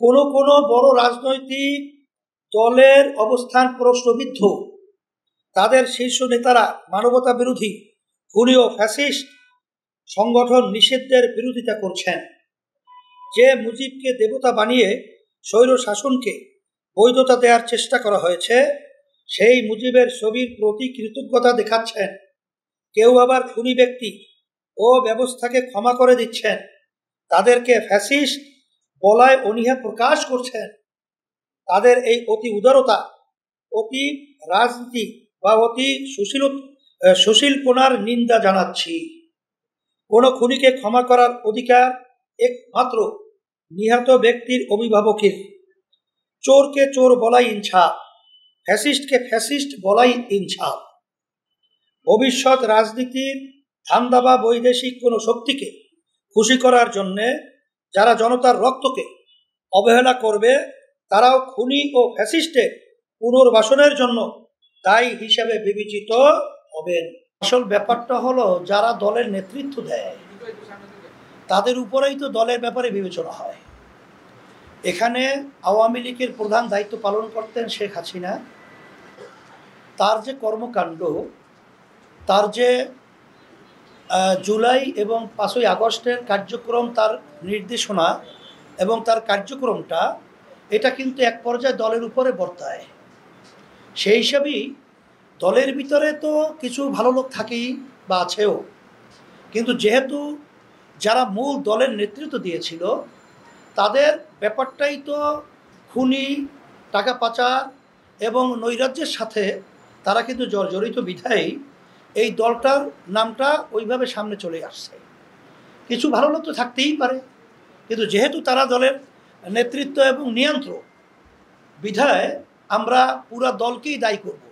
কোনো কোনো বড় রাজনৈতিক দলের অবস্থান প্রশ্নবিদ্ধ। তাদের শীর্ষ নেতারা মানবতা বিরোধী, খুনি ও ফ্যাসিস্ট সংগঠন নিষিদ্ধের বিরোধিতা করছেন। যে মুজিবকে দেবতা বানিয়ে স্বৈর শাসনকে বৈধতা দেওয়ার চেষ্টা করা হয়েছে, সেই মুজিবের ছবির প্রতি কৃতজ্ঞতা দেখাচ্ছেন। কেউ আবার খুনি ব্যক্তি ও ব্যবস্থাকে ক্ষমা করে দিচ্ছেন, তাদেরকে ফ্যাসিস্ট বলায় অনীহা প্রকাশ করছেন। তাদের এই অতি উদারতা, অতি রাজনীতি বা অতি সুশীলপনার নিন্দা জানাচ্ছি। কোনো খুনিকে ক্ষমা করার অধিকার একমাত্র নিহত ব্যক্তির অভিভাবকের। চোরকে চোর বলাই ইনসাফ, ফ্যাসিস্টকে ফ্যাসিস্ট বলাই ইনসাফ। ভবিষ্যৎ রাজনীতির ধান্দা বা বৈদেশিক কোনো শক্তিকে খুশি করার জন্যে যারা জনতার রক্তকে অবহেলা করবে, তারাও খুনি ও ফ্যাসিস্টের পুনর্বাসনের জন্য দায়ী হিসেবে বিবেচিত হবেন। আসল ব্যাপারটা হলো, যারা দলের নেতৃত্ব দেয় তাদের উপরেই তো দলের ব্যাপারে বিবেচনা হয়। এখানে আওয়ামী লীগের প্রধান দায়িত্ব পালন করতেন শেখ হাসিনা। তার যে কর্মকাণ্ড, তার যে জুলাই এবং 5ই আগস্টের কার্যক্রম, তার নির্দেশনা এবং তার কার্যক্রমটা, এটা কিন্তু এক পর্যায়ে দলের উপরে বর্তায়। সেই হিসাবেই দলের ভিতরে তো কিছু ভালো লোক থাকেই বা আছেও, কিন্তু যেহেতু যারা মূল দলের নেতৃত্ব দিয়েছিল, তাদের ব্যাপারটাই তো খুনি, টাকা পাচার এবং নৈরাজ্যের সাথে তারা কিন্তু জড়িত বিধায় এই দলটার নামটা ওইভাবে সামনে চলে আসছে। কিছু ভালো লোক তো থাকতেই পারে, কিন্তু যেহেতু তারা দলের নেতৃত্ব এবং নিয়ন্ত্রক, বিধায় আমরা পুরা দলকেই দায়ী করব।